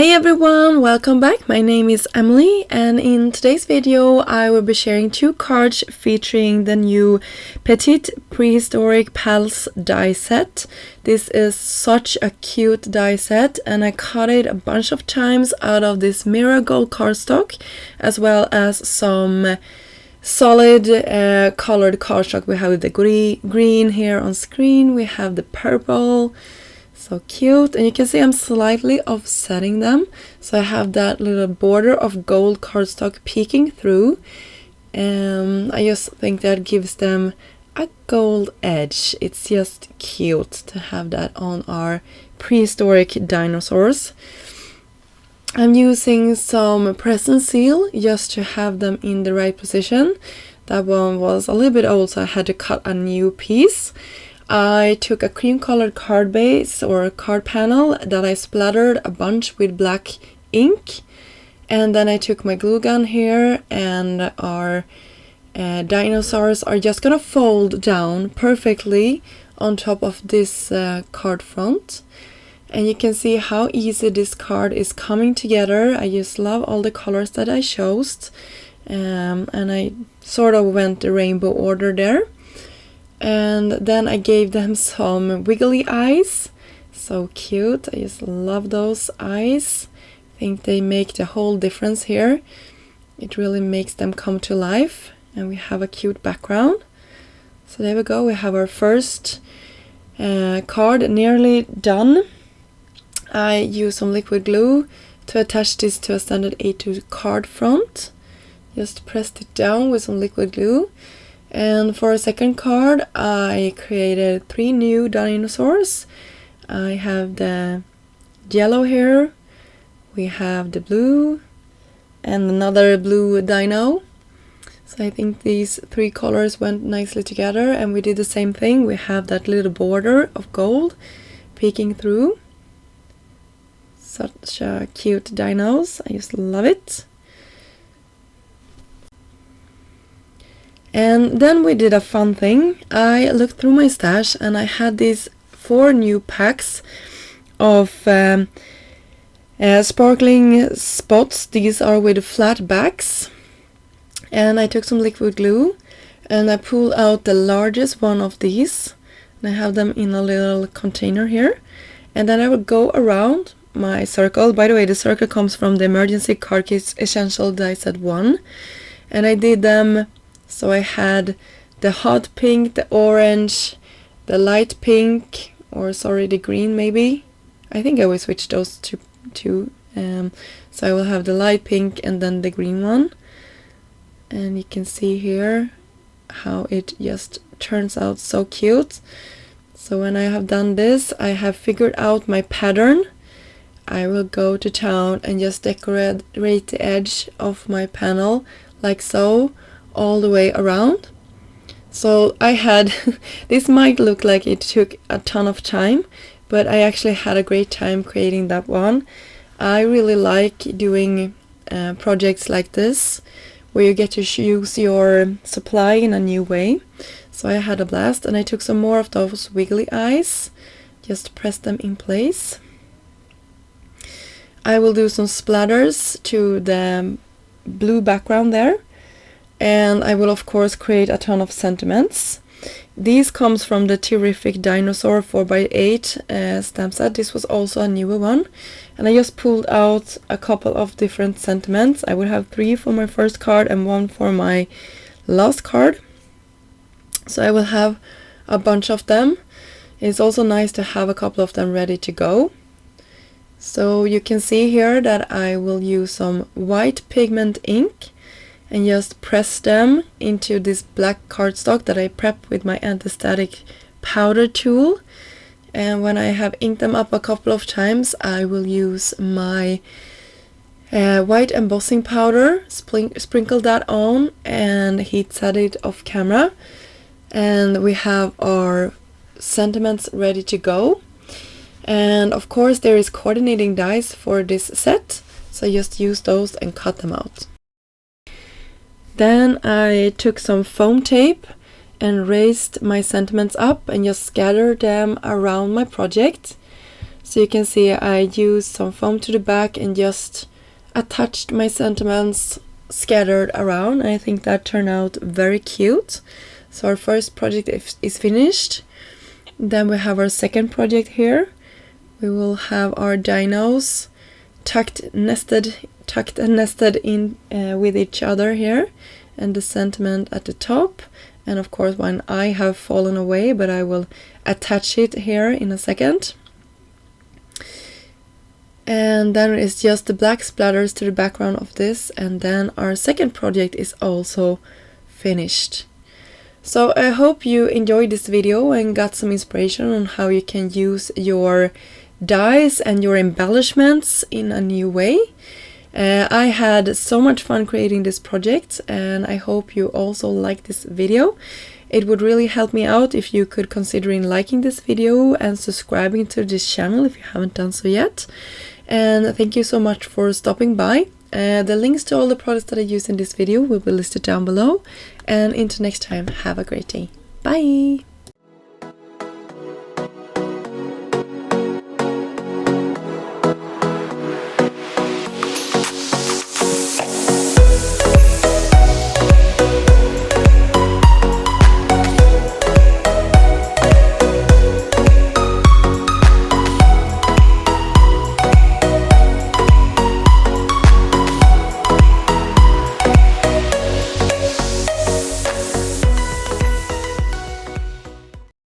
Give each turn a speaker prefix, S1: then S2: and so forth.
S1: Hi everyone, welcome back. My name is Emelie, and in today's video I will be sharing two cards featuring the new Petite Prehistoric Pals die set. This is such a cute die set, and I cut it a bunch of times out of this mirror gold cardstock, as well as some solid colored cardstock. We have the green here on screen, we have the purple. So cute, and you can see I'm slightly offsetting them, so I have that little border of gold cardstock peeking through. I just think that gives them a gold edge. It's just cute to have that on our prehistoric dinosaurs. I'm using some press and seal just to have them in the right position. That one was a little bit old, so I had to cut a new piece. I took a cream colored card base or card panel that I splattered a bunch with black ink, and then I took my glue gun here, and our dinosaurs are just gonna fold down perfectly on top of this card front. And you can see how easy this card is coming together. I just love all the colors that I chose, and I sort of went the rainbow order there. And then I gave them some wiggly eyes. So cute. I just love those eyes. I think they make the whole difference here. It really makes them come to life. And we have a cute background. So there we go. We have our first card nearly done. I used some liquid glue to attach this to a standard A2 card front. Just pressed it down with some liquid glue. And for a second card, I created 3 new dinosaurs. I have the yellow here, we have the blue, and another blue dino. So I think these 3 colors went nicely together, and we did the same thing. We have that little border of gold peeking through. Such a cute dinos, I just love it. And then we did a fun thing. I looked through my stash and I had these 4 new packs of sparkling spots. These are with flat backs. And I took some liquid glue and I pulled out the largest one of these. And I have them in a little container here. And then I will go around my circle. By the way, the circle comes from the Emergency Card Kit Essential Die Set 1. And I did them. So I had the hot pink, the orange, the light pink, or sorry, the green maybe. I think I will switch those two. So I will have the light pink and then the green one. And you can see here how it just turns out so cute. So when I have done this, I have figured out my pattern. I will go to town and just decorate the edge of my panel like so, all the way around. So I had this might look like it took a ton of time, but I actually had a great time creating that one. I really like doing projects like this where you get to use your supply in a new way. So I had a blast, and I took some more of those wiggly eyes, just press them in place. I will do some splatters to the blue background there. And I will of course create a ton of sentiments. These comes from the Terrific Dinosaur 4x8 stamp set. This was also a newer one. And I just pulled out a couple of different sentiments. I will have 3 for my first card and 1 for my last card. So I will have a bunch of them. It's also nice to have a couple of them ready to go. So you can see here that I will use some white pigment ink and just press them into this black cardstock that I prepped with my anti-static powder tool. And when I have inked them up a couple of times, I will use my white embossing powder, sprinkle that on, and heat set it off camera. And we have our sentiments ready to go. And of course there is coordinating dies for this set, so I just use those and cut them out. Then I took some foam tape and raised my sentiments up and just scattered them around my project. So you can see I used some foam to the back and just attached my sentiments scattered around. I think that turned out very cute. So our first project is finished. Then we have our second project here. We will have our dinos tucked and nested in with each other here, and the sentiment at the top. And of course one eye have fallen away, but I will attach it here in a second. And then it's just the black splatters to the background of this, and then our second project is also finished. So I hope you enjoyed this video and got some inspiration on how you can use your dies and your embellishments in a new way. I had so much fun creating this project, and I hope you also like this video. It would really help me out if you could consider liking this video and subscribing to this channel if you haven't done so yet. And thank you so much for stopping by. The links to all the products that I used in this video will be listed down below. And until next time, have a great day. Bye!